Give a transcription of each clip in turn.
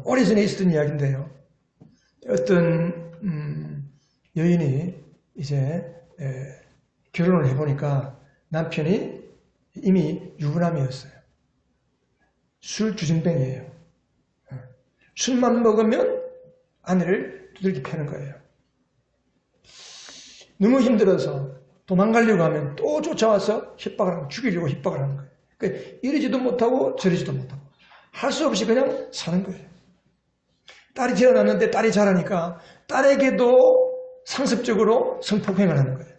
오래전에 있었던 이야기인데요. 어떤 여인이 이제 결혼을 해보니까 남편이 이미 유부남이었어요. 술 주정뱅이에요. 술만 먹으면 아내를 두들겨 패는 거예요. 너무 힘들어서 도망가려고 하면 또 쫓아와서 협박을 하고 죽이려고 협박을 하는 거예요. 그러니까 이러지도 못하고 저러지도 못하고 할 수 없이 그냥 사는 거예요. 딸이 태어났는데 딸이 자라니까 딸에게도 상습적으로 성폭행을 하는 거예요.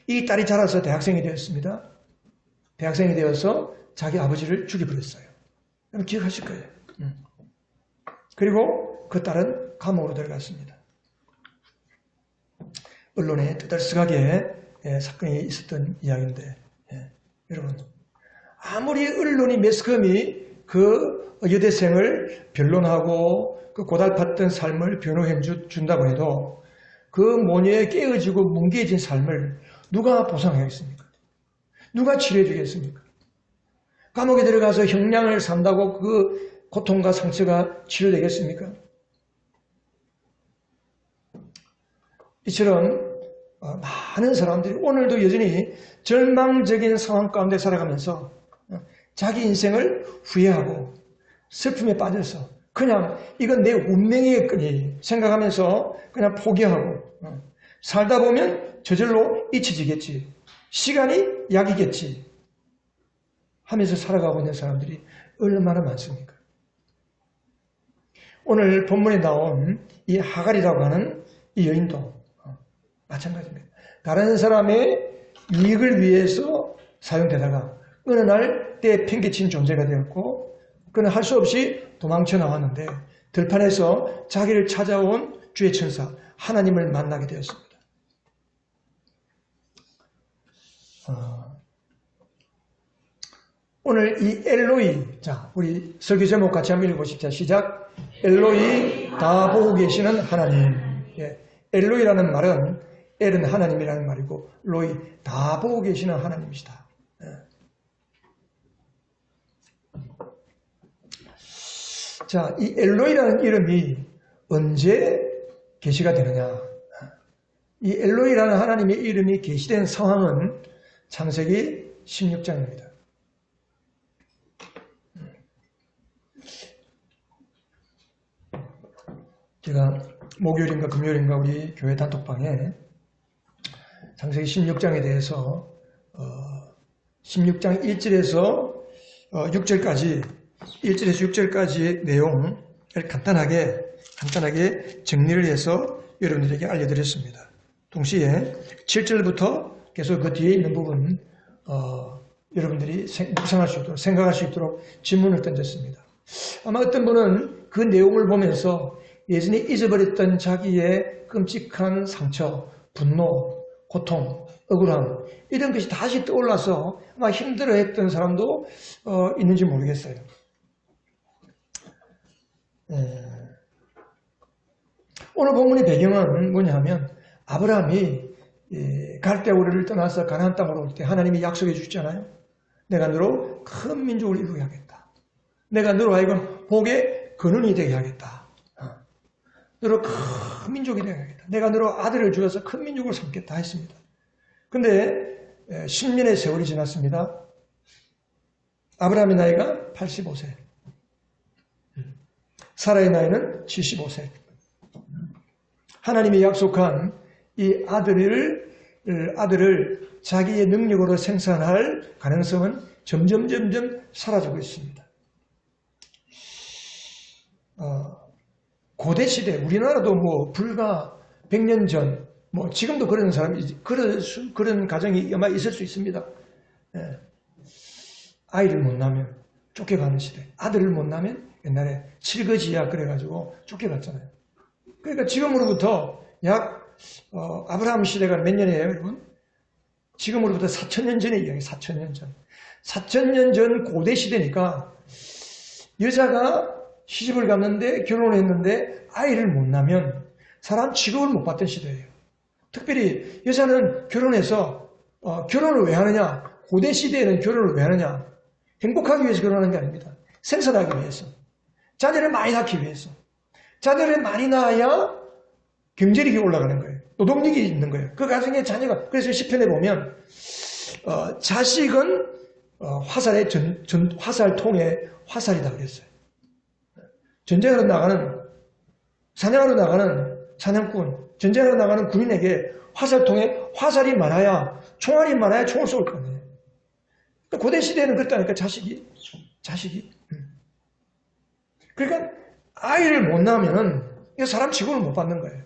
이 딸이 자라서 대학생이 되었습니다. 대학생이 되어서 자기 아버지를 죽여버렸어요. 여러분 기억하실 거예요. 그리고 그 딸은 감옥으로 들어갔습니다. 언론에 뜨들썩하게 사건이 있었던 이야기인데 여러분 아무리 언론이 매스컴이 그 여대생을 변론하고 그 고달팠던 삶을 변호해 준다고 해도 그 모녀의 깨어지고 뭉개진 삶을 누가 보상하겠습니까? 누가 치료해 주겠습니까? 감옥에 들어가서 형량을 산다고 그 고통과 상처가 치료되겠습니까? 이처럼 많은 사람들이 오늘도 여전히 절망적인 상황 가운데 살아가면서 자기 인생을 후회하고 슬픔에 빠져서 그냥 이건 내 운명의 끈이 생각하면서 그냥 포기하고 살다 보면 저절로 잊혀지겠지. 시간이 약이겠지. 하면서 살아가고 있는 사람들이 얼마나 많습니까? 오늘 본문에 나온 이 하갈이라고 하는 이 여인도 마찬가지입니다. 다른 사람의 이익을 위해서 사용되다가 어느 날 때에 팽개친 존재가 되었고 그는 할 수 없이 도망쳐 나왔는데 들판에서 자기를 찾아온 주의 천사 하나님을 만나게 되었습니다. 오늘 이 엘로이, 자 우리 설교 제목 같이 한번 읽어보십시오. 시작. 엘로이 다 보고 계시는 하나님. 엘로이라는 말은 엘은 하나님이라는 말이고 로이 다 보고 계시는 하나님이시다. 자, 이 엘로이라는 이름이 언제 계시가 되느냐? 이 엘로이라는 하나님의 이름이 계시된 상황은 창세기 16장입니다. 제가 목요일인가 금요일인가 우리 교회 단톡방에 창세기 16장에 대해서 16장 1절에서 6절까지 1절에서 6절까지의 내용을 간단하게 정리를 해서 여러분들에게 알려드렸습니다. 동시에 7절부터 계속 그 뒤에 있는 부분 여러분들이 묵상할 수 있도록 생각할 수 있도록 질문을 던졌습니다. 아마 어떤 분은 그 내용을 보면서 예전에 잊어버렸던 자기의 끔찍한 상처, 분노, 고통, 억울함 이런 것이 다시 떠올라서 아마 힘들어했던 사람도 있는지 모르겠어요. 오늘 본문의 배경은 뭐냐 하면 아브라함이 갈대아우르를 떠나서 가나안 땅으로 올 때 하나님이 약속해 주셨잖아요. 내가 너로 큰 민족을 이루게 하겠다. 내가 너로 하여금 복의 근원이 되게 하겠다. 너로 큰 민족이 되게 하겠다. 내가 너로 아들을 주어서 큰 민족을 삼겠다 했습니다. 근데 10년의 세월이 지났습니다. 아브라함의 나이가 85세. 사라의 나이는 75세. 하나님이 약속한 이 아들을 자기의 능력으로 생산할 가능성은 점점 사라지고 있습니다. 고대 시대, 우리나라도 뭐 불과 100년 전, 뭐 지금도 그런 사람이, 그런 가정이 아마 있을 수 있습니다. 아이를 못 낳으면 쫓겨가는 시대. 아들을 못 낳으면 옛날에 칠거지야 그래가지고 쫓겨갔잖아요. 그러니까 지금으로부터 아브라함 시대가 몇 년이에요, 여러분? 지금으로부터 4,000년 전의 이야기, 4,000년 전. 4,000년 전 고대 시대니까 여자가 시집을 갔는데 결혼을 했는데 아이를 못 낳으면 사람 취급을 못 받던 시대예요. 특별히 여자는 결혼해서 결혼을 왜 하느냐? 고대 시대에는 결혼을 왜 하느냐? 행복하기 위해서 결혼하는 게 아닙니다. 생산하기 위해서. 자녀를 많이 낳기 위해서. 자녀를 많이 낳아야 경제력이 올라가는 거예요. 노동력이 있는 거예요. 그 가정에 자녀가, 그래서 시편에 보면 자식은 화살의 화살통에 화살이다 그랬어요. 전쟁하러 나가는, 사냥하러 나가는 사냥꾼, 전쟁하러 나가는 군인에게 화살통에 화살이 많아야, 총알이 많아야 총을 쏠 거예요. 고대 시대에는 그랬다니까, 자식이. 그러니까 아이를 못 낳으면 사람 취급을 못 받는 거예요.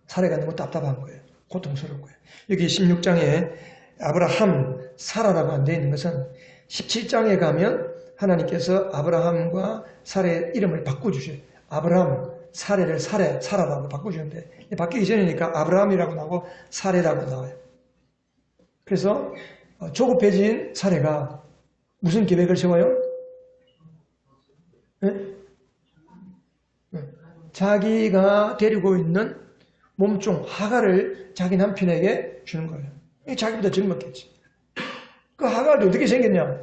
사례가 너무 답답한 거예요. 고통스러운 거예요. 여기 16장에 아브라함, 사라라고 안 되어 있는 것은 17장에 가면 하나님께서 아브라함과 사라의 이름을 바꿔주셔요. 아브라함, 사라를 사라라고 바꿔주는데 바뀌기 전이니까 아브라함이라고 나오고 사라라고 나와요. 그래서 조급해진 사라가 무슨 계획을 세워요? 네? 자기가 데리고 있는 몸종 하갈을 자기 남편에게 주는 거예요. 자기보다 젊었겠지. 그 하갈도 어떻게 생겼냐?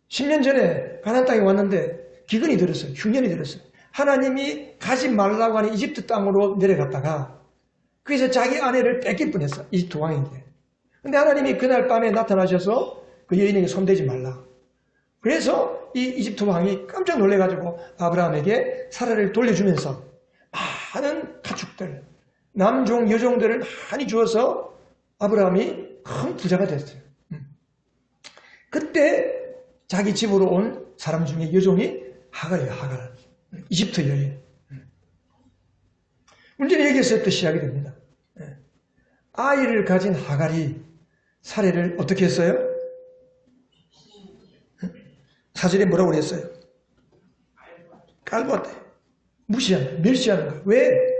10년 전에 가나안 땅에 왔는데 기근이 들었어요. 흉년이 들었어요. 하나님이 가지 말라고 하는 이집트 땅으로 내려갔다가 그래서 자기 아내를 뺏길 뻔했어. 이집트 왕에게. 근데 하나님이 그날 밤에 나타나셔서 그 여인에게 손대지 말라. 그래서 이 이집트 왕이 깜짝 놀래가지고 아브라함에게 사라를 돌려주면서 많은 가축들, 남종, 여종들을 많이 주어서 아브라함이 큰 부자가 됐어요. 그때 자기 집으로 온 사람 중에 여종이 하갈이에요. 하갈. 이집트 여인. 문제는 여기서부터 시작이 됩니다. 아이를 가진 하갈이 사례를 어떻게 했어요? 사절에 뭐라고 그랬어요? 깔보았대. 무시하는, 멸시하는 거예요. 왜?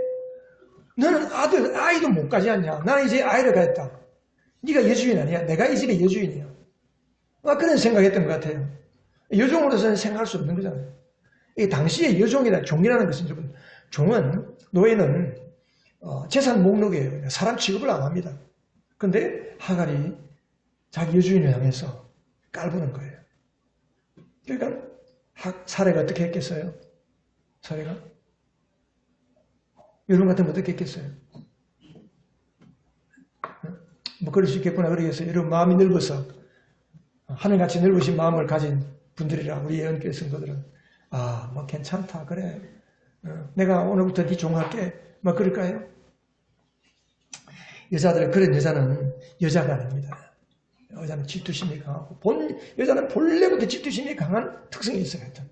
너는 아이도 못 가지 않냐? 나는 이제 아이를 가졌다. 네가 여주인 아니야? 내가 이 집의 여주인이야. 그런 생각했던 것 같아요. 여종으로서는 생각할 수 없는 거잖아요. 이 당시에 여종이나 종이라는 것은 여러분, 종은, 노예는 재산 목록이에요. 사람 취급을 안 합니다. 근데 하갈이 자기 여주인을 향해서 깔보는 거예요. 그러니까 사례가 어떻게 했겠어요? 사례가? 여러분 같으면 어떻게 했겠어요? 뭐 그럴 수 있겠구나 그러겠어요. 여러분 마음이 넓어서 하늘같이 넓으신 마음을 가진 분들이라 우리 예언교회 성도들은 뭐 괜찮다 그래 내가 오늘부터 네 종할게 뭐 그럴까요? 여자들 그런 여자는 여자가 아닙니다. 여자는 질투심이 강하고 여자는 본래부터 질투심이 강한 특성이 있어요. 하여튼.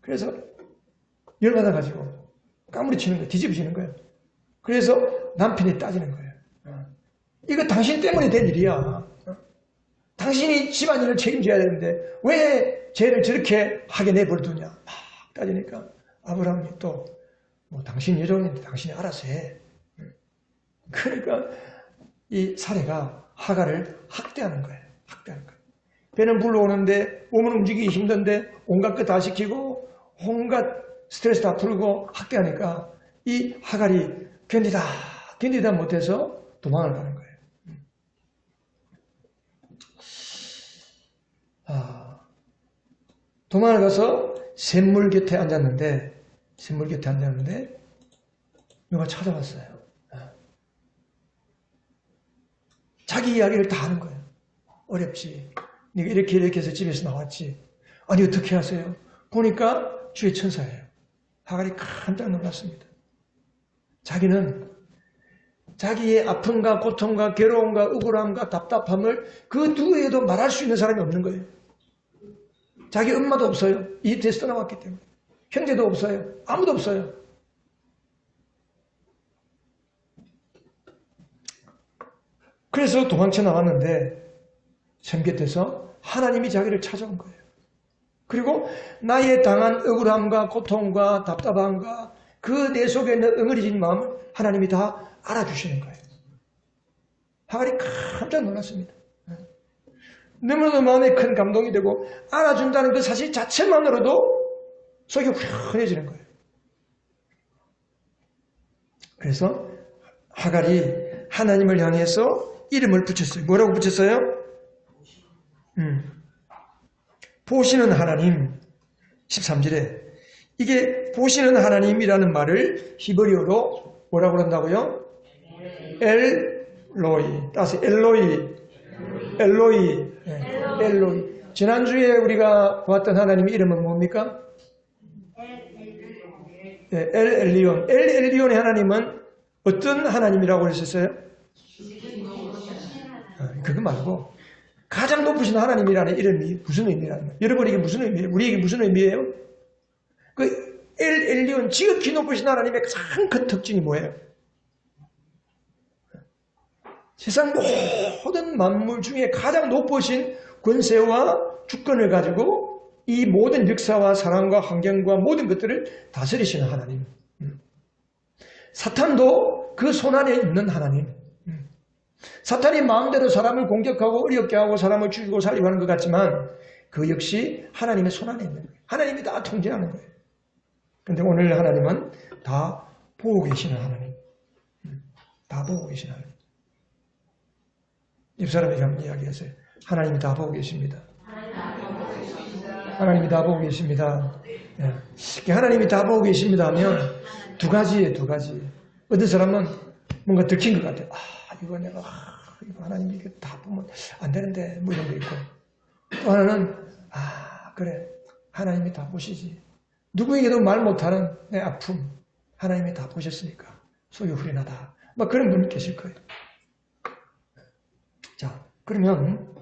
그래서 열받아가지고 까무리치는 거예요. 뒤집어지는 거예요. 그래서 남편이 따지는 거예요. 이거 당신 때문에 된 일이야. 당신이 집안일을 책임져야 되는데 왜 쟤를 저렇게 하게 내버려두냐. 막 따지니까 아브라함이 또 뭐 당신 여종인데 당신이 알아서 해. 그러니까 이 사례가 하갈을 학대하는 거예요. 학대하는 거예요. 배는 불러오는데 몸은 움직이기 힘든데 온갖 것 다 시키고 온갖 스트레스 다 풀고 학대하니까 이 하갈이 견디다 못해서 도망을 가는 거예요. 도망을 가서 샘물 곁에 앉았는데 누가 찾아왔어요. 자기 이야기를 다 하는 거예요. 어렵지. 네가 이렇게 해서 집에서 나왔지. 아니 어떻게 하세요? 보니까 주의 천사예요. 하갈이 깜짝 놀랐습니다. 자기는 자기의 아픔과 고통과 괴로움과 억울함과 답답함을 그 누구에도 말할 수 있는 사람이 없는 거예요. 자기 엄마도 없어요. 이집트에서 떠나왔기 때문에. 형제도 없어요. 아무도 없어요. 그래서 도망쳐 나왔는데 샘 곁에서 하나님이 자기를 찾아온 거예요. 그리고 나의 당한 억울함과 고통과 답답함과 그 내 속에 있는 응어리진 마음을 하나님이 다 알아주시는 거예요. 하갈이 깜짝 놀랐습니다. 너무나도 마음에 큰 감동이 되고 알아준다는 그 사실 자체만으로도 속이 후련해지는 거예요. 그래서 하갈이 하나님을 향해서 이름을 붙였어요. 뭐라고 붙였어요? 보시는 하나님, 13절에 이게 보시는 하나님이라는 말을 히브리어로 뭐라고 한다고요? 엘로이. 따라서 엘로이. 엘로이. 지난주에 우리가 보았던 하나님의 이름은 뭡니까? 엘 엘리온. 엘 엘리온의 하나님은 어떤 하나님이라고 하셨어요? 그거 말고 가장 높으신 하나님이라는 이름이 무슨 의미라는 거예요? 여러분에게 무슨 의미예요? 우리에게 무슨 의미예요? 그 엘 엘리온, 지극히 높으신 하나님의 가장 큰 특징이 뭐예요? 세상 모든 만물 중에 가장 높으신 권세와 주권을 가지고 이 모든 역사와 사랑과 환경과 모든 것들을 다스리시는 하나님. 사탄도 그 손안에 있는 하나님. 사탄이 마음대로 사람을 공격하고 어렵게 하고 사람을 죽이고 살리고 하는 것 같지만 그 역시 하나님의 손안에 있는 거예요. 하나님이 다 통제하는 거예요. 그런데 오늘 하나님은 다 보고 계시는 하나님. 다 보고 계시는 하나님. 옆 사람에게 한번 이야기하세요. 하나님이 다 보고 계십니다. 하나님이 다 보고 계십니다. 예. 하나님이 다 보고 계십니다 하면 두 가지예요, 두 가지. 어떤 사람은 뭔가 들킨 것 같아요. 이거 내가, 이거 하나님이 이거 다 보면 안 되는데, 뭐 이런 거 있고. 또 하나는, 그래. 하나님이 다 보시지. 누구에게도 말 못하는 내 아픔. 하나님이 다 보셨으니까. 소유 후련하다. 막 그런 분 계실 거예요. 자, 그러면,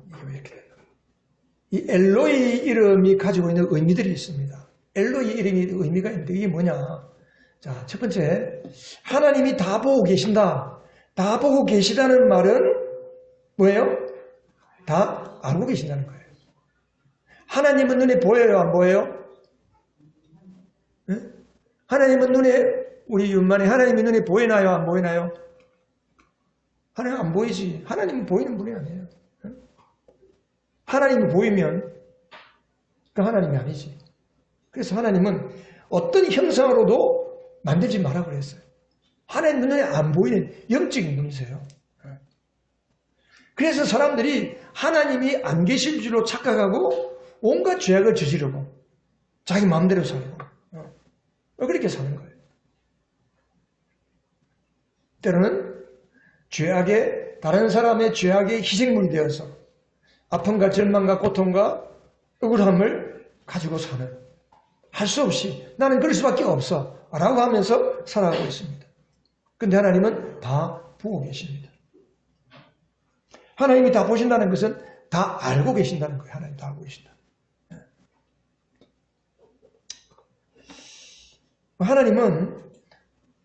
이게 왜 이렇게 되나? 이 엘로이 이름이 가지고 있는 의미들이 있습니다. 엘로이 이름이 의미가 있는데 이게 뭐냐? 자, 첫 번째, 하나님이 다 보고 계신다. 다 보고 계시다는 말은 뭐예요? 다 알고 계신다는 거예요. 하나님은 눈에 보여요, 안 보여요? 네? 하나님은 눈에, 우리 윤만에 하나님이 눈에 보이나요, 안 보이나요? 하나님 안 보이지. 하나님은 보이는 분이 아니에요. 네? 하나님이 보이면 그 하나님이 아니지. 그래서 하나님은 어떤 형상으로도 만들지 말라고 그랬어요. 하나님 눈에 안 보이는 영적인 분이세요. 그래서 사람들이 하나님이 안 계실 줄로 착각하고 온갖 죄악을 저지르고 자기 마음대로 살고 그렇게 사는 거예요. 때로는 죄악에 다른 사람의 죄악의 희생물이 되어서 아픔과 절망과 고통과 억울함을 가지고 사는 할 수 없이 나는 그럴 수밖에 없어 라고 하면서 살아가고 있습니다. 그런데 하나님은 다 보고 계십니다. 하나님이 다 보신다는 것은 다 알고 계신다는 거예요. 하나님 다 알고 계신다. 하나님은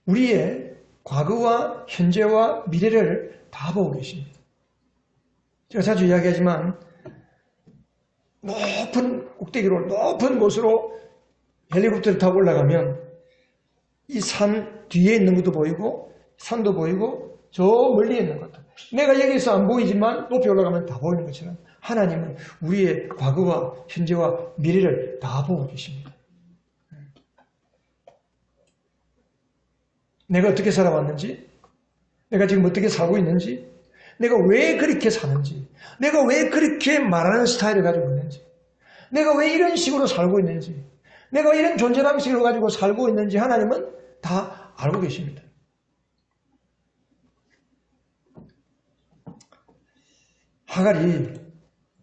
우리의 과거와 현재와 미래를 다 보고 계십니다. 제가 자주 이야기하지만 높은 꼭대기로 높은 곳으로 헬리콥터를 타고 올라가면 이 산 뒤에 있는 것도 보이고 산도 보이고 저 멀리 있는 것도 내가 여기서 안 보이지만 높이 올라가면 다 보이는 것처럼 하나님은 우리의 과거와 현재와 미래를 다 보고 계십니다. 내가 어떻게 살아왔는지, 내가 지금 어떻게 살고 있는지, 내가 왜 그렇게 사는지, 내가 왜 그렇게 말하는 스타일을 가지고 있는지, 내가 왜 이런 식으로 살고 있는지, 내가 이런 존재 방식을 가지고 살고 있는지 하나님은 다 알고 계십니다. 하갈이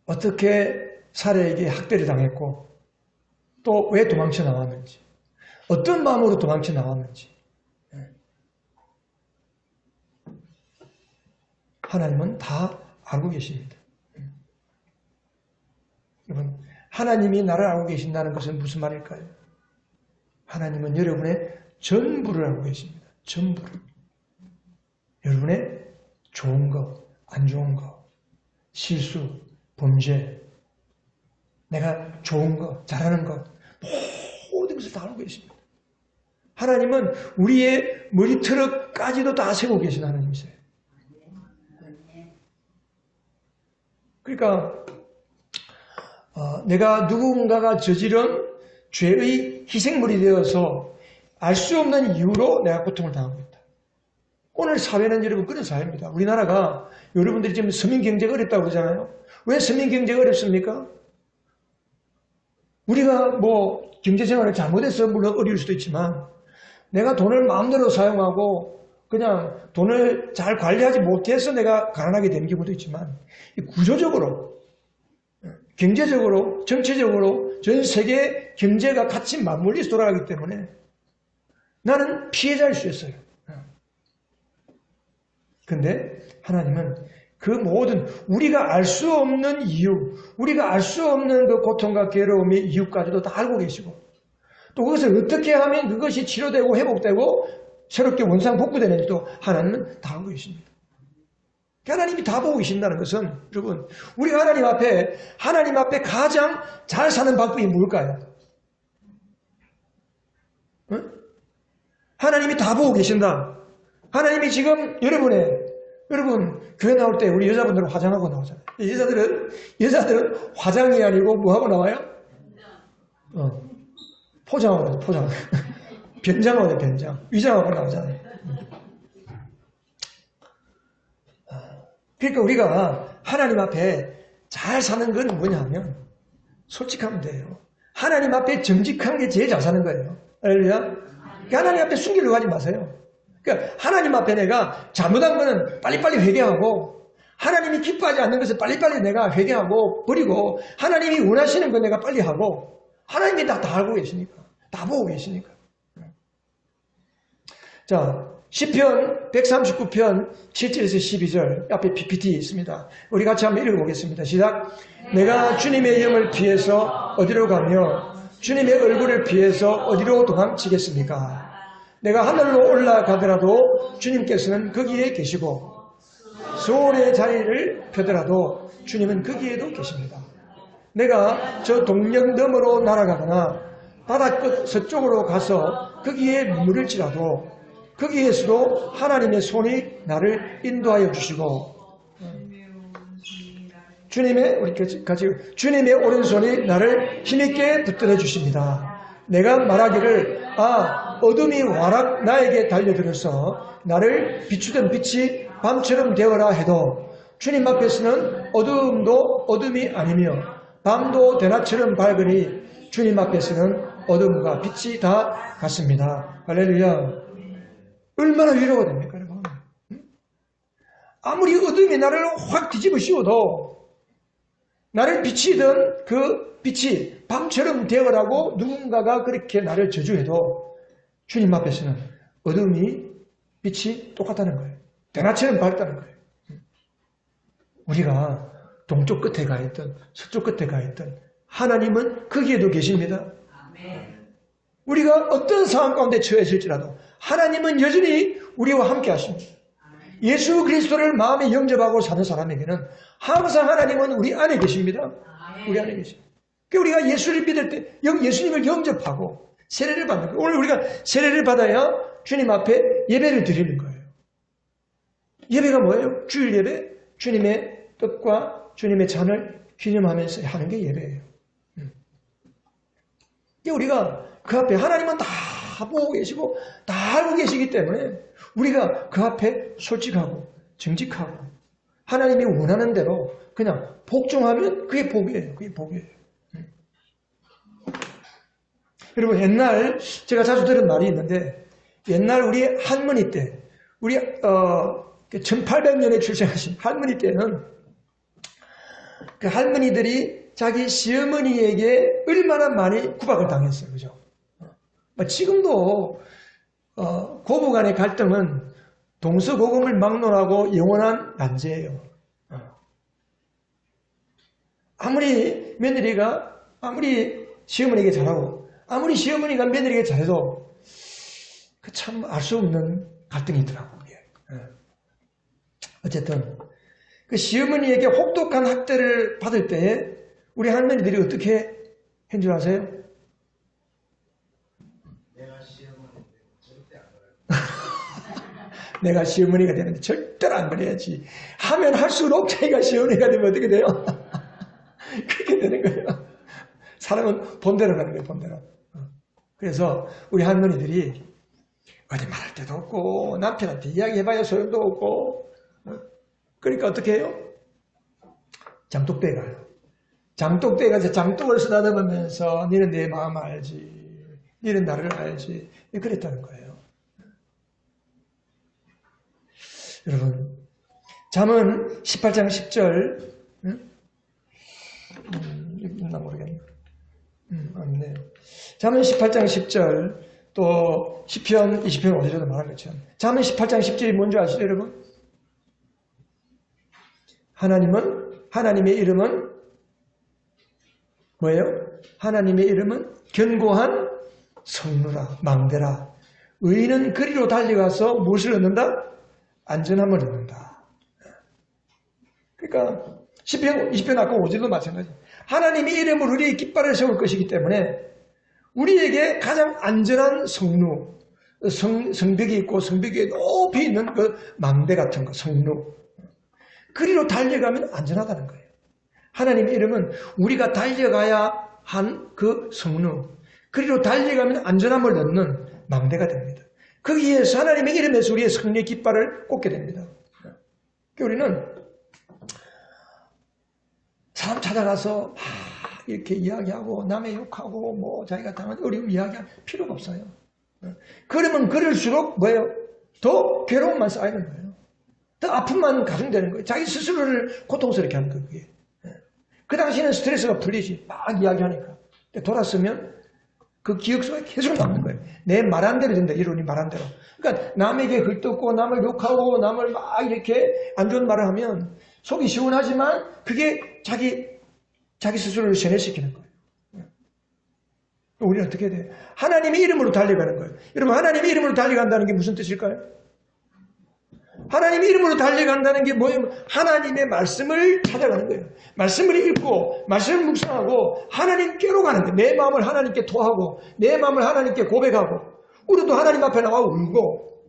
어떻게 사례에게 학대를 당했고 또 왜 도망쳐 나왔는지, 어떤 마음으로 도망쳐 나왔는지 하나님은 다 알고 계십니다. 여러분, 하나님이 나를 알고 계신다는 것은 무슨 말일까요? 하나님은 여러분의 전부를 알고 계십니다. 전부를. 여러분의 좋은 거, 안 좋은 거, 실수, 범죄, 내가 좋은 거, 잘하는 거, 모든 것을 다 알고 계십니다. 하나님은 우리의 머리털까지도 다 세고 계신 하나님이세요. 그러니까 내가 누군가가 저지른 죄의 희생물이 되어서 알 수 없는 이유로 내가 고통을 당하고 있다. 오늘 사회는 여러분 그런 사회입니다. 우리나라가 여러분들이 지금 서민 경제가 어렵다고 그러잖아요. 왜 서민 경제가 어렵습니까? 우리가 뭐 경제생활을 잘못해서 물론 어려울 수도 있지만 내가 돈을 마음대로 사용하고 그냥 돈을 잘 관리하지 못해서 내가 가난하게 되는 경우도 있지만 구조적으로 경제적으로 정치적으로 전 세계 경제가 같이 맞물려서 돌아가기 때문에 나는 피해자일 수 있어요. 근데 하나님은 그 모든 우리가 알 수 없는 이유, 우리가 알 수 없는 그 고통과 괴로움의 이유까지도 다 알고 계시고 또 그것을 어떻게 하면 그것이 치료되고 회복되고 새롭게 원상복구되는지도 하나님은 다 알고 계십니다. 하나님이 다 보고 계신다는 것은 여러분 우리가 하나님 앞에 가장 잘 사는 방법이 뭘까요? 응? 하나님이 다 보고 계신다. 하나님이 지금 여러분 교회 나올 때 우리 여자분들은 화장하고 나오잖아요. 여자들은 화장이 아니고 뭐하고 나와요? 포장하고 나와요. 포장. 변장하고 나와요. 변장. 위장하고 나오잖아요. 그러니까 우리가 하나님 앞에 잘 사는 건 뭐냐 하면 솔직하면 돼요. 하나님 앞에 정직한 게 제일 잘 사는 거예요. 할렐루야. 그러니까 하나님 앞에 숨기려고 하지 마세요. 그러니까 하나님 앞에 내가 잘못한 거는 빨리빨리 회개하고 하나님이 기뻐하지 않는 것을 빨리빨리 내가 회개하고 버리고 하나님이 원하시는 거 내가 빨리 하고 하나님이 다 알고 계시니까 다 보고 계시니까. 자, 시편 139편 7절에서 12절 앞에 PPT 있습니다. 우리 같이 한번 읽어보겠습니다. 시작. 내가 주님의 영을 피해서 어디로 가며 주님의 얼굴을 피해서 어디로 도망치겠습니까? 내가 하늘로 올라가더라도 주님께서는 거기에 계시고 수온의 자리를 펴더라도 주님은 거기에도 계십니다. 내가 저 동력 너머로 날아가거나 바다끝 서쪽으로 가서 거기에 머물지라도 거기에서도 하나님의 손이 나를 인도하여 주시고 주님의 오른손이 나를 힘있게 붙들어 주십니다. 내가 말하기를 어둠이 와락 나에게 달려들어서 나를 비추던 빛이 밤처럼 되어라 해도 주님 앞에서는 어두움도 어둠이 아니며 밤도 대낮처럼 밝으니 주님 앞에서는 어둠과 빛이 다 같습니다. 할렐루야. 얼마나 위로가 됩니까, 여러분? 아무리 어둠이 나를 확 뒤집어 씌워도 나를 비치던 그 빛이 밤처럼 되어라고 누군가가 그렇게 나를 저주해도 주님 앞에서는 어둠이 빛이 똑같다는 거예요. 대낮처럼 밝다는 거예요. 우리가 동쪽 끝에 가 있든 서쪽 끝에 가 있든 하나님은 거기에도 계십니다. 우리가 어떤 상황 가운데 처해질지라도 하나님은 여전히 우리와 함께 하십니다. 예수 그리스도를 마음에 영접하고 사는 사람에게는 항상 하나님은 우리 안에 계십니다. 우리 안에 계십니다. 우리가 예수를 믿을 때 예수님을 영접하고 세례를 받는 거예요. 오늘 우리가 세례를 받아야 주님 앞에 예배를 드리는 거예요. 예배가 뭐예요? 주일 예배, 주님의 뜻과 주님의 잔을 기념하면서 하는 게 예배예요. 우리가 그 앞에 하나님은 다 보고 계시고 다 알고 계시기 때문에 우리가 그 앞에 솔직하고 정직하고 하나님이 원하는 대로 그냥 복종하면 그게 복이에요. 그게 복이에요. 여러분 옛날 제가 자주 들은 말이 있는데 옛날 우리 할머니 때 우리 1800년에 출생하신 할머니 때는 그 할머니들이 자기 시어머니에게 얼마나 많이 구박을 당했어요. 그죠? 지금도 고부 간의 갈등은 동서고금을 막론하고 영원한 난제예요. 아무리 며느리가 아무리 시어머니에게 잘하고 아무리 시어머니가 며느리에게 잘해도 그 참 알 수 없는 갈등이 있더라고요. 어쨌든 그 시어머니에게 혹독한 학대를 받을 때에 우리 할머니들이 어떻게 한 줄 아세요? 내가 시어머니가 되는데 절대로 안 그래야지. 하면 할수록 자기가 시어머니가 되면 어떻게 돼요? 그렇게 되는 거예요. 사람은 본대로 가는 거예요, 본대로. 그래서 우리 할머니들이 어디 말할 데도 없고 남편한테 이야기해봐야 소용도 없고 그러니까 어떻게 해요? 장독대에 가요. 장독대에 가서 장독을 쓰다듬으면서 너는 내 마음 알지, 너는 나를 알지, 그랬다는 거예요. 여러분, 잠언 18장 10절 있나 모르겠네. 없네요. 잠언 18장 10절 또 시편 20편 5절에도 말한 것처럼 잠언 18장 10절이 뭔지 아시죠, 여러분? 하나님의 이름은 뭐예요? 하나님의 이름은 견고한 성루라, 망대라. 의인은 그리로 달려가서 무엇을 얻는다? 안전함을 얻는다. 그러니까 시편 20편 아까 5절도 마찬가지예요. 하나님의 이름을 우리의 깃발을 세울 것이기 때문에 우리에게 가장 안전한 성루, 성벽이 있고 성벽 위에 높이 있는 그 망대 같은 거, 성루. 그리로 달려가면 안전하다는 거예요. 하나님의 이름은 우리가 달려가야 한 그 성루, 그리로 달려가면 안전함을 얻는 망대가 됩니다. 거기에서 하나님의 이름에서 우리의 승리의 깃발을 꽂게 됩니다. 우리는 사람 찾아가서 이렇게 이야기하고 남의 욕하고 뭐 자기가 당한 어려움 이야기할 필요가 없어요. 그러면 그럴수록 뭐예요? 더 괴로움만 쌓이는 거예요. 더 아픔만 가중되는 거예요. 자기 스스로를 고통스럽게 하는 거예요. 그게. 그 당시에는 스트레스가 풀리지. 막 이야기하니까. 돌았으면 그 기억 속에 계속 남는 거예요. 내 말한 대로 된다. 이론이 말한 대로. 그러니까 남에게 헐뜯고 남을 욕하고 남을 막 이렇게 안 좋은 말을 하면 속이 시원하지만 그게 자기 스스로를 세뇌시키는 거예요. 우리는 어떻게 해야 돼요? 하나님의 이름으로 달려가는 거예요. 여러분, 하나님의 이름으로 달려간다는 게 무슨 뜻일까요? 하나님의 이름으로 달려간다는 게 뭐예요? 하나님의 말씀을 찾아가는 거예요. 말씀을 읽고 말씀을 묵상하고 하나님께로 가는 거예요. 내 마음을 하나님께 토하고 내 마음을 하나님께 고백하고 우리도 하나님 앞에 나와 울고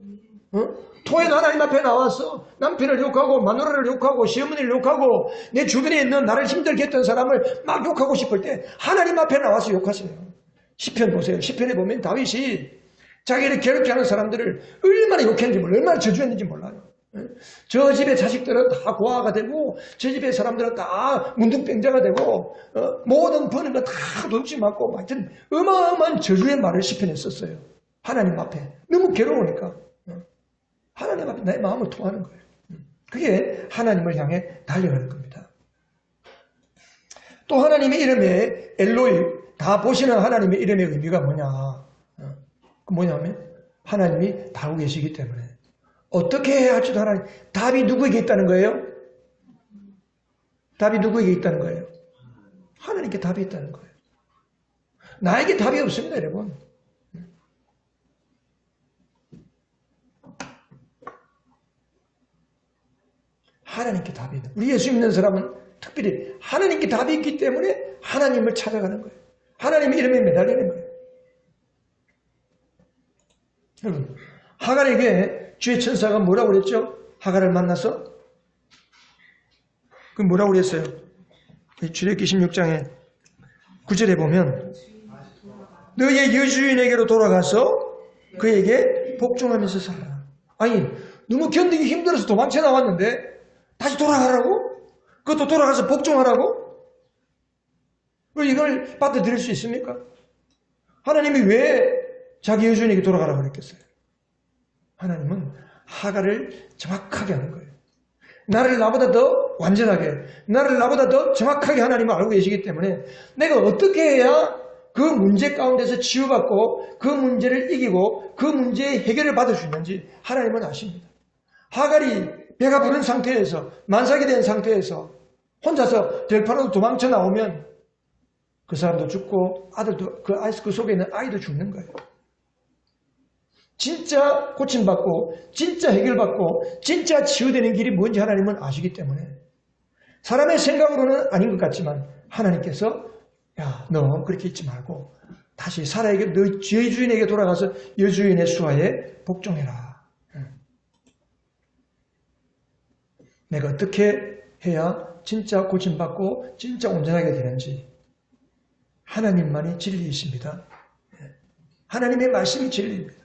토해도 하나님 앞에 나와서 남편을 욕하고 마누라를 욕하고 시어머니를 욕하고 내 주변에 있는 나를 힘들게 했던 사람을 막 욕하고 싶을 때 하나님 앞에 나와서 욕하세요. 시편 보세요. 시편에 보면 다윗이 자기를 괴롭게 하는 사람들을 얼마나 욕했는지 몰라요. 얼마나 저주했는지 몰라요. 저 집의 자식들은 다 고아가 되고 저 집의 사람들은 다 문둥병자가 되고 모든 버는 거 다 돈지 맞고 하여튼 어마어마한 저주의 말을 시편에 썼어요. 하나님 앞에. 너무 괴로우니까. 하나님 앞에 나의 마음을 토하는 거예요. 그게 하나님을 향해 달려가는 겁니다. 또 하나님의 이름에 엘로이, 다 보시는 하나님의 이름의 의미가 뭐냐면 하나님이 다 알고 계시기 때문에 어떻게 해야 할지도 하나님. 답이 누구에게 있다는 거예요? 답이 누구에게 있다는 거예요? 하나님께 답이 있다는 거예요. 나에게 답이 없습니다, 여러분. 하나님께 답이 있다. 우리 예수 믿는 사람은 특별히 하나님께 답이 있기 때문에 하나님을 찾아가는 거예요. 하나님의 이름에 매달리는 거예요. 여러분, 하갈에게 주의 천사가 뭐라고 그랬죠? 하갈을 만나서 그 뭐라고 그랬어요? 출애굽기 16장에 9절에 보면 너의 여주인에게로 돌아가서 그에게 복종하면서 살아라. 아니, 너무 견디기 힘들어서 도망쳐 나왔는데 다시 돌아가라고? 그것도 돌아가서 복종하라고? 이걸 받아들일 수 있습니까? 하나님이 왜 자기 여주인에게 돌아가라고 그랬겠어요? 하나님은 하갈을 정확하게 하는 거예요. 나를 나보다 더 완전하게, 나를 나보다 더 정확하게 하나님을 알고 계시기 때문에 내가 어떻게 해야 그 문제 가운데서 치유받고 그 문제를 이기고 그 문제의 해결을 받을 수 있는지 하나님은 아십니다. 하갈이 배가 부른 상태에서 만삭이 된 상태에서 혼자서 들판으로 도망쳐 나오면 그 사람도 죽고 아들도 그 속에 있는 아이도 죽는 거예요. 진짜 고침받고 진짜 해결받고 진짜 치유되는 길이 뭔지 하나님은 아시기 때문에 사람의 생각으로는 아닌 것 같지만 하나님께서 야, 너 그렇게 있지 말고 다시 사라에게 너 여주인에게 돌아가서 여주인의 수하에 복종해라. 내가 어떻게 해야 진짜 고침받고 진짜 온전하게 되는지 하나님만이 진리이십니다. 하나님의 말씀이 진리입니다.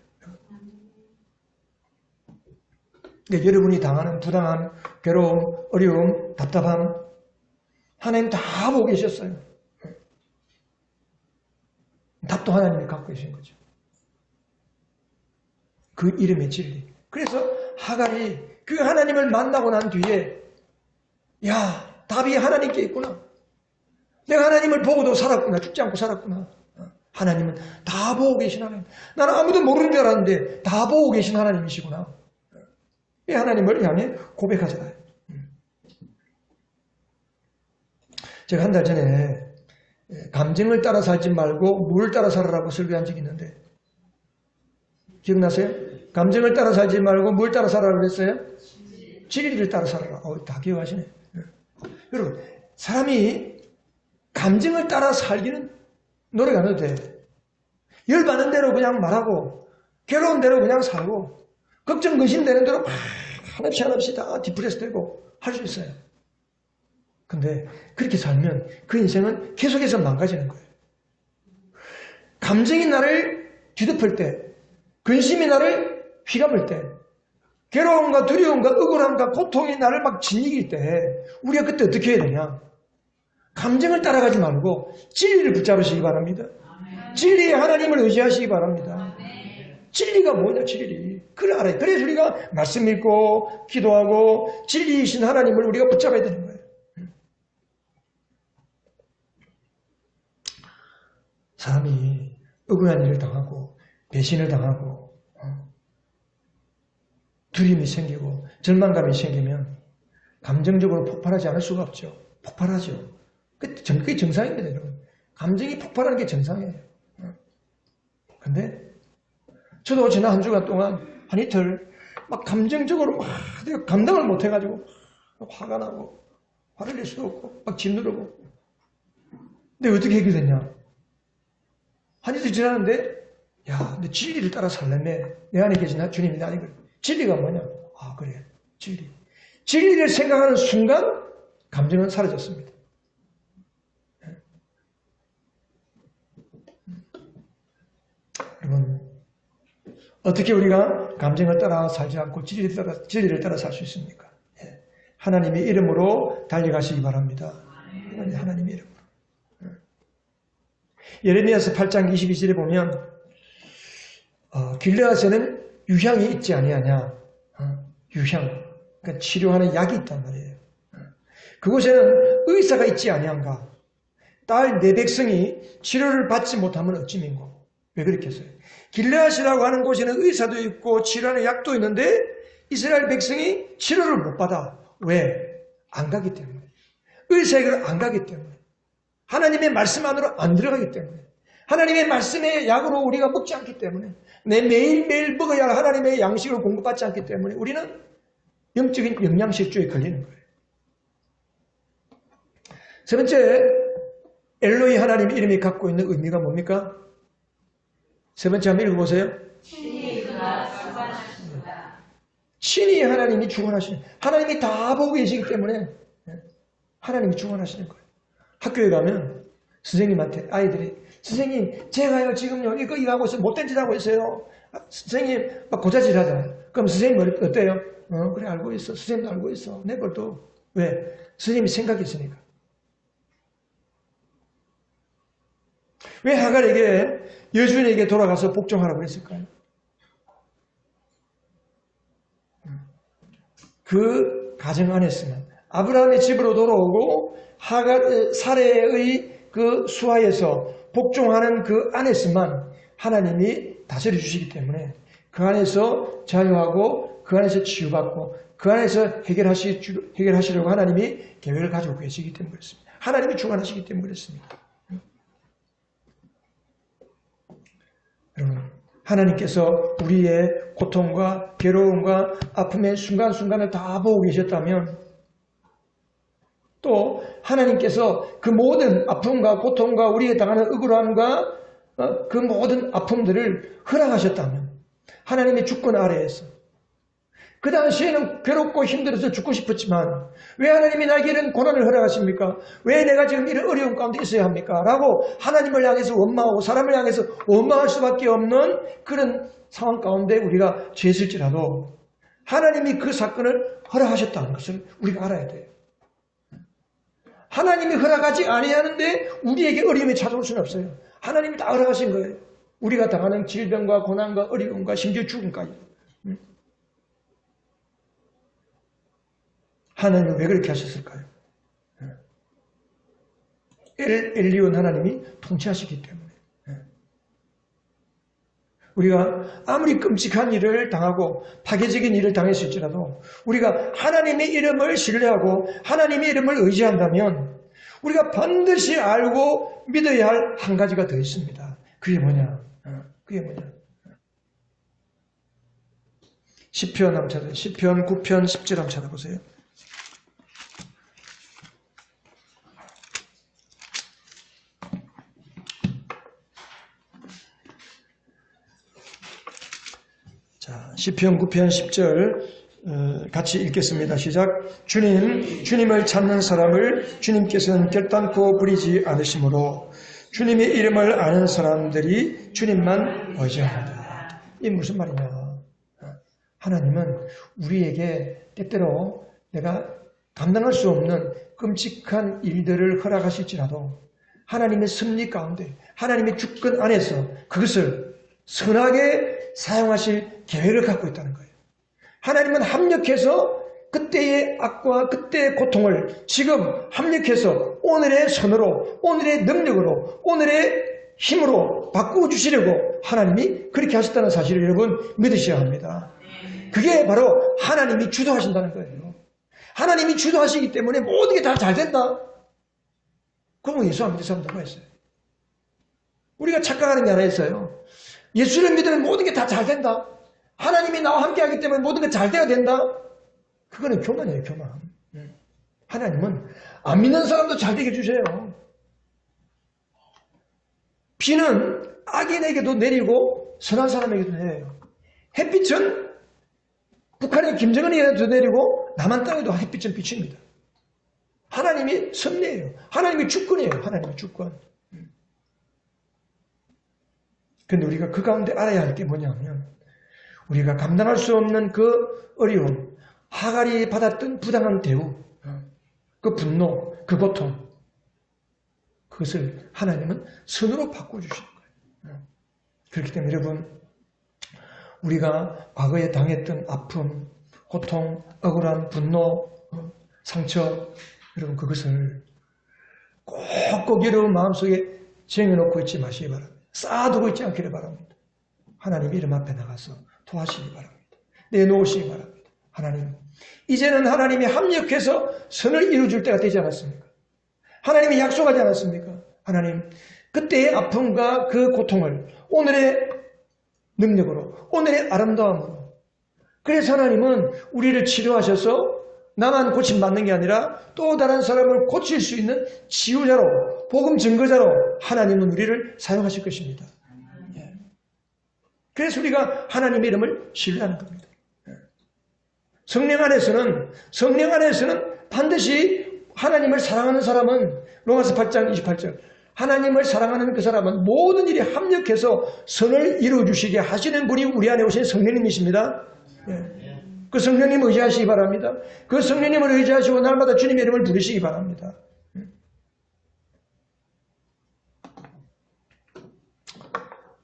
여러분이 당하는 부당함, 괴로움, 어려움, 답답함 하나님 다 보고 계셨어요. 답도 하나님이 갖고 계신 거죠. 그 이름의 진리. 그래서 하갈이 그 하나님을 만나고 난 뒤에 야, 답이 하나님께 있구나. 내가 하나님을 보고도 살았구나. 죽지 않고 살았구나. 하나님은 다 보고 계신 하나님. 나는 아무도 모르는 줄 알았는데 다 보고 계신 하나님이시구나. 이 하나님을 향해 고백하잖아요. 제가 한 달 전에 감정을 따라 살지 말고 물을 따라 살아라고 설교한 적이 있는데 기억나세요? 감정을 따라 살지 말고 물 따라 살아라고 그랬어요? 진리를 따라 살아라. 다 기억하시네. 여러분, 사람이 감정을 따라 살기는 노력 안 해도 돼. 열받는 대로 그냥 말하고 괴로운 대로 그냥 살고 걱정 근심되는 대로 막 한없이 다 디프레스 되고 할 수 있어요. 근데 그렇게 살면 그 인생은 계속해서 망가지는 거예요. 감정이 나를 뒤덮을 때, 근심이 나를 휘감을 때, 괴로움과 두려움과 억울함과 고통이 나를 막 짓이길 때 우리가 그때 어떻게 해야 되냐? 감정을 따라가지 말고 진리를 붙잡으시기 바랍니다. 진리의 하나님을 의지하시기 바랍니다. 진리가 뭐냐, 진리. 그걸 알아요. 그래서 우리가 말씀 읽고 기도하고 진리이신 하나님을 우리가 붙잡아야 되는 거예요. 사람이 억울한 일을 당하고 배신을 당하고 두려움이 생기고 절망감이 생기면 감정적으로 폭발하지 않을 수가 없죠. 폭발하죠. 그게 정상입니다, 여러분. 감정이 폭발하는 게 정상이에요. 근데 저도 지난 한 주간 동안 한 이틀 막 감정적으로 막 내가 감당을 못 해가지고 화가 나고 화를 낼 수도 없고 막 짓누르고. 근데 어떻게 해결됐냐? 한 이틀 지났는데 야, 내 진리를 따라 살려면 내 안에 계신 주님이 나는 거야. 진리가 뭐냐? 아, 그래. 진리. 진리를 생각하는 순간 감정은 사라졌습니다. 여러분, 어떻게 우리가 감정을 따라 살지 않고 진리를 따라 살 수 있습니까? 하나님의 이름으로 달려가시기 바랍니다. 하나님의 이름으로. 예레미야서 8장 22절에 보면 길르앗에는 유향이 있지 아니하냐. 유향. 그러니까 치료하는 약이 있단 말이에요. 그곳에는 의사가 있지 아니한가. 딸 내 백성이 치료를 받지 못하면 어찌민고. 왜 그렇게 했어요? 길르앗이라고 하는 곳에는 의사도 있고 치료하는 약도 있는데 이스라엘 백성이 치료를 못 받아. 왜? 안 가기 때문에. 의사에게로 안 가기 때문에. 하나님의 말씀 안으로 안 들어가기 때문에. 하나님의 말씀의 약으로 우리가 먹지 않기 때문에. 내 매일매일 먹어야 할 하나님의 양식을 공급받지 않기 때문에 우리는 영적인 영양실조에 걸리는 거예요. 세 번째, 엘로이 하나님 이름이 갖고 있는 의미가 뭡니까? 세 번째 한번 읽어보세요. 친히 하나님이 주관하시는, 하나님이 다 보고 계시기 때문에 하나님이 주관하시는 거예요. 학교에 가면 선생님한테 아이들이 선생님 제가요 지금요 이거 하고 있어요. 못된 짓 하고 있어요. 선생님 막 고자질 하잖아요. 그럼 선생님 어때요? 그래 알고 있어. 선생님도 알고 있어. 내 것도. 왜? 선생님이 생각이 있으니까. 왜 하갈에게 여주인에게 돌아가서 복종하라고 했을까요? 그 가정 안에서만 아브라함의 집으로 돌아오고 사레의 그 수하에서 복종하는 그 안에서만 하나님이 다스려 주시기 때문에 그 안에서 자유하고 그 안에서 치유받고 그 안에서 해결하시려고 하나님이 계획을 가지고 계시기 때문에 그렇습니다. 하나님이 주관하시기 때문에 그렇습니다. 여러분, 하나님께서 우리의 고통과 괴로움과 아픔의 순간순간을 다 보고 계셨다면 또 하나님께서 그 모든 아픔과 고통과 우리의 당하는 억울함과 그 모든 아픔들을 허락하셨다면 하나님의 주권 아래에서 그 당시에는 괴롭고 힘들어서 죽고 싶었지만 왜 하나님이 나에게 이런 고난을 허락하십니까? 왜 내가 지금 이런 어려움 가운데 있어야 합니까? 라고 하나님을 향해서 원망하고 사람을 향해서 원망할 수밖에 없는 그런 상황 가운데 우리가 죄했을지라도 하나님이 그 사건을 허락하셨다는 것을 우리가 알아야 돼요. 하나님이 허락하지 아니하는데 우리에게 어려움이 찾아올 수는 없어요. 하나님이 다 허락하신 거예요. 우리가 당하는 질병과 고난과 어려움과 심지어 죽음까지. 하나님은 왜 그렇게 하셨을까요? 엘리온 하나님이 통치하시기 때문에. 우리가 아무리 끔찍한 일을 당하고 파괴적인 일을 당했을지라도 우리가 하나님의 이름을 신뢰하고 하나님의 이름을 의지한다면 우리가 반드시 알고 믿어야 할 한 가지가 더 있습니다. 그게 뭐냐? 그게 뭐냐? 시편 한번 찾아보세요. 시편 9편 10절 한번 찾아보세요. 자, 시편 9편 10절 같이 읽겠습니다. 시작. 주님을 찾는 사람을 주님께서는 결단코 버리지 않으시므로 주님의 이름을 아는 사람들이 주님만 의지합니다. 이게 무슨 말이냐? 하나님은 우리에게 때때로 내가 감당할 수 없는 끔찍한 일들을 허락하실지라도 하나님의 섭리 가운데 하나님의 주권 안에서 그것을 선하게 사용하실 계획을 갖고 있다는 거예요. 하나님은 합력해서 그때의 악과 그때의 고통을 지금 합력해서 오늘의 선으로, 오늘의 능력으로, 오늘의 힘으로 바꾸어 주시려고 하나님이 그렇게 하셨다는 사실을 여러분 믿으셔야 합니다. 그게 바로 하나님이 주도하신다는 거예요. 하나님이 주도하시기 때문에 모든 게 다 잘 된다. 그러면 예수 안 믿는 사람 누가 있어요? 우리가 착각하는 게 하나 있어요. 예수를 믿으면 모든 게 다 잘 된다. 하나님이 나와 함께 하기 때문에 모든 게 잘 돼야 된다. 그거는 교만이에요, 교만. 하나님은 안 믿는 사람도 잘 되게 해주세요. 비는 악인에게도 내리고 선한 사람에게도 내려요. 햇빛은 북한의 김정은에게도 내리고 남한 땅에도 햇빛은 비칩니다. 하나님이 섭리예요. 하나님의 주권이에요. 하나님의 주권. 그런데 우리가 그 가운데 알아야 할 게 뭐냐면 우리가 감당할 수 없는 그 어려움, 하갈이 받았던 부당한 대우, 그 분노, 그 고통, 그것을 하나님은 선으로 바꿔주시는 거예요. 그렇기 때문에 여러분, 우리가 과거에 당했던 아픔, 고통, 억울한 분노, 상처, 여러분 그것을 꼭꼭 여러분 마음속에 쟁여놓고 있지 마시기 바랍니다. 쌓아두고 있지 않기를 바랍니다. 하나님 이름 앞에 나가서 도와주시기 바랍니다. 내놓으시기 바랍니다. 하나님, 이제는 하나님이 합력해서 선을 이루어줄 때가 되지 않았습니까? 하나님이 약속하지 않았습니까? 하나님, 그때의 아픔과 그 고통을 오늘의 능력으로, 오늘의 아름다움으로. 그래서 하나님은 우리를 치료하셔서 나만 고침받는 게 아니라 또 다른 사람을 고칠 수 있는 치유자로, 복음 증거자로 하나님은 우리를 사용하실 것입니다. 그래서 우리가 하나님의 이름을 신뢰하는 겁니다. 성령 안에서는 반드시 하나님을 사랑하는 사람은 로마서 8장 28절 하나님을 사랑하는 그 사람은 모든 일이 합력해서 선을 이루어주시게 하시는 분이 우리 안에 오신 성령님이십니다. 그 성령님 의지하시기 바랍니다. 그 성령님을 의지하시고 날마다 주님의 이름을 부르시기 바랍니다.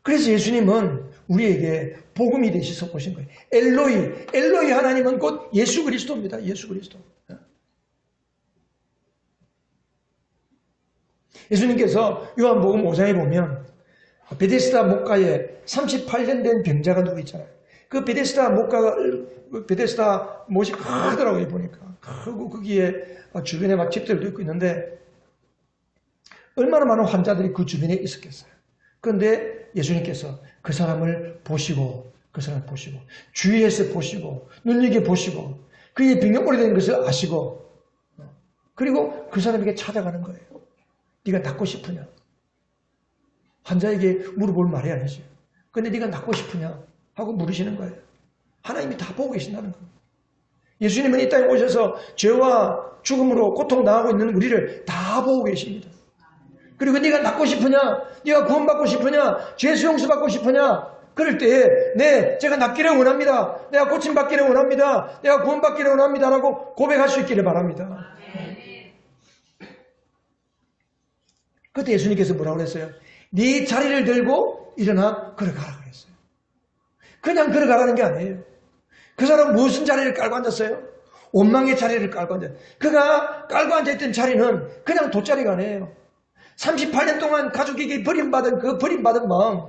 그래서 예수님은 우리에게 복음이 되셔서 오신 거예요. 엘로이 하나님은 곧 예수 그리스도입니다. 예수 그리스도. 예수님께서 요한복음 5장에 보면 베데스다 목가에 38년 된 병자가 누구 있잖아요. 그 베데스다 못이 크더라고요, 보니까. 크고 거기에 주변에 막 집들도 있고 있는데 얼마나 많은 환자들이 그 주변에 있었겠어요. 그런데 예수님께서 그 사람을 보시고 주위에서 보시고 눈여겨보시고 그의 병이 오래된 것을 아시고 그리고 그 사람에게 찾아가는 거예요. 네가 낫고 싶으냐? 환자에게 물어볼 말이 아니지. 근데 네가 낫고 싶으냐? 하고 물으시는 거예요. 하나님이 다 보고 계신다는 거예요. 예수님은 이 땅에 오셔서 죄와 죽음으로 고통당하고 있는 우리를 다 보고 계십니다. 그리고 네가 낫고 싶으냐? 네가 구원받고 싶으냐? 죄 수용서 받고 싶으냐? 그럴 때에 제가 낫기를 원합니다. 내가 고침받기를 원합니다. 내가 구원받기를 원합니다. 라고 고백할 수 있기를 바랍니다. 그때 예수님께서 뭐라고 그랬어요? 네 자리를 들고 일어나 걸어가라 그랬어요. 그냥 걸어가라는 게 아니에요. 그 사람 무슨 자리를 깔고 앉았어요? 원망의 자리를 깔고 앉았어요. 그가 깔고 앉아있던 자리는 그냥 돗자리가 아니에요. 38년 동안 가족에게 버림받은 그 버림받은 마음,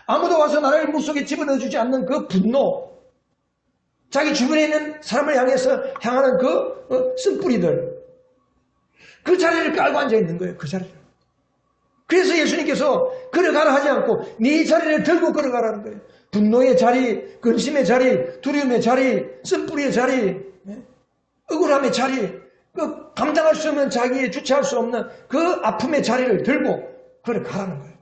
아무도 와서 나를 물속에 집어넣어주지 않는 그 분노, 자기 주변에 있는 사람을 향하는 그 쓴뿌리들, 그 자리를 깔고 앉아있는 거예요. 그 자리를. 그래서 예수님께서 걸어가라 하지 않고 네 자리를 들고 걸어가라는 거예요. 분노의 자리, 근심의 자리, 두려움의 자리, 쓴뿌리의 자리, 억울함의 자리, 그 감당할 수 없는 자기의 주체할 수 없는 그 아픔의 자리를 들고 걸어가라는 거예요.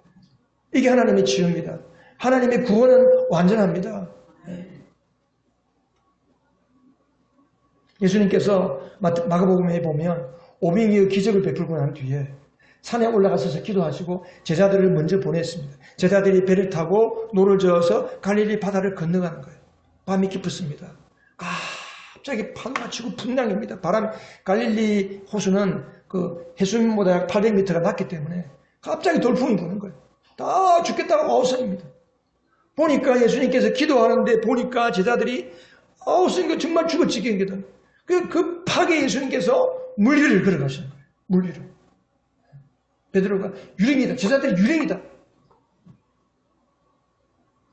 이게 하나님의 지혜입니다. 하나님의 구원은 완전합니다. 예수님께서 마가복음에 보면 오병이어 기적을 베풀고 난 뒤에 산에 올라가셔서 기도하시고 제자들을 먼저 보냈습니다. 제자들이 배를 타고 노를 저어서 갈릴리 바다를 건너가는 거예요. 밤이 깊었습니다. 갑자기 파도가 치고 풍랑입니다. 갈릴리 호수는 그 해수면보다 800m가 낮기 때문에 갑자기 돌풍이 부는 거예요. 다 죽겠다고 아우성입니다. 보니까 예수님께서 기도하는데 보니까 제자들이 아우성이가 정말 죽을 지경이다. 그 파게 예수님께서 물리를 걸어가시는 거예요. 물리를. 베드로가 유령이다. 제자들이 유령이다.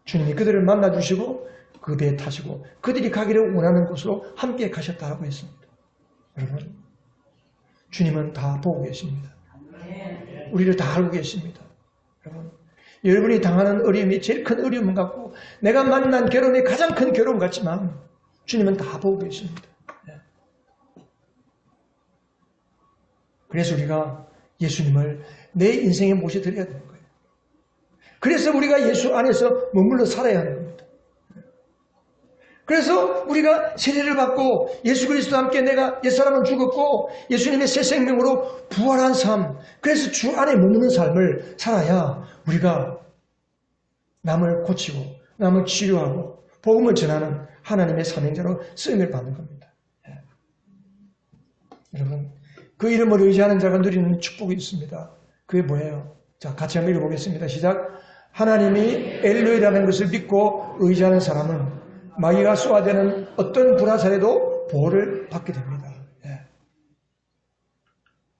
주님이 그들을 만나주시고 그 배에 타시고 그들이 가기를 원하는 곳으로 함께 가셨다고 했습니다. 여러분, 주님은 다 보고 계십니다. 우리를 다 알고 계십니다. 여러분, 여러분이 당하는 어려움이 제일 큰 어려움 같고 내가 만난 괴로움이 가장 큰 괴로움 같지만 주님은 다 보고 계십니다. 그래서 우리가 예수님을 내 인생에 모셔드려야 되는 거예요. 그래서 우리가 예수 안에서 머물러 살아야 하는 겁니다. 그래서 우리가 세례를 받고 예수 그리스도와 함께 내가 옛사람은 죽었고 예수님의 새 생명으로 부활한 삶, 그래서 주 안에 머무는 삶을 살아야 우리가 남을 고치고 남을 치료하고 복음을 전하는 하나님의 사명자로 쓰임을 받는 겁니다. 여러분, 그 이름을 의지하는 자가 누리는 축복이 있습니다. 그게 뭐예요? 자, 같이 한번 읽어보겠습니다. 시작. 하나님이 엘로이라는 것을 믿고 의지하는 사람은 마귀가 쏘아대는 어떤 불화살에도 보호를 받게 됩니다.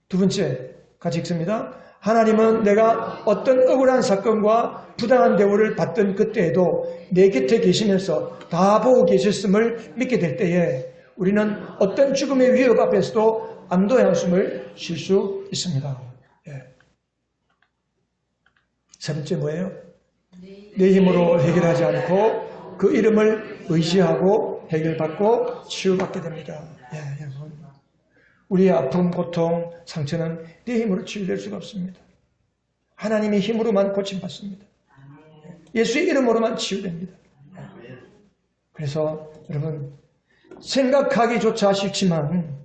두 번째, 같이 읽습니다. 하나님은 내가 어떤 억울한 사건과 부당한 대우를 받던 그때에도 내 곁에 계시면서 다 보고 계셨음을 믿게 될 때에 우리는 어떤 죽음의 위협 앞에서도 안도의 한숨을 쉴 수 있습니다. 세 번째 뭐예요? 내 힘으로 해결하지 않고 그 이름을 의지하고 해결받고 치유받게 됩니다. 여러분, 우리의 아픔, 고통, 상처는 내 힘으로 치유될 수가 없습니다. 하나님의 힘으로만 고침받습니다. 예수의 이름으로만 치유됩니다. 그래서 여러분, 생각하기조차 싫지만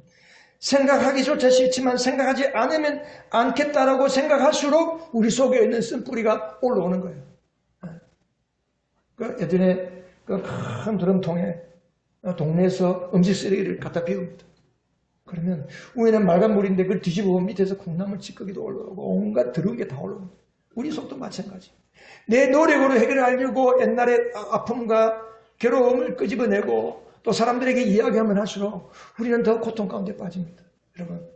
생각하지 않으면 않겠다라고 생각할수록 우리 속에 있는 쓴뿌리가 올라오는 거예요. 그 예전에 그 큰 드럼통에 동네에서 음식 쓰레기를 갖다 비웁니다. 그러면 위에는 맑은 물인데 그걸 뒤집어 보면 밑에서 콩나물 찌꺼기도 올라오고 온갖 더러운 게 다 올라옵니다. 우리 속도 마찬가지. 내 노력으로 해결하려고 옛날의 아픔과 괴로움을 끄집어내고 또 사람들에게 이야기하면 할수록 우리는 더 고통 가운데 빠집니다. 여러분,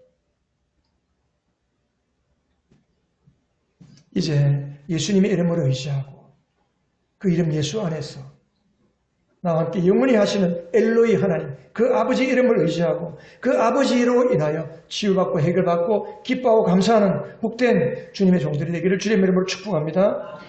이제 예수님의 이름으로 의지하고 그 이름 예수 안에서 나와 함께 영원히 하시는 엘로이 하나님, 그 아버지 이름을 의지하고 그 아버지로 인하여 치유받고 해결받고 기뻐하고 감사하는 복된 주님의 종들이 되기를 주님의 이름으로 축복합니다.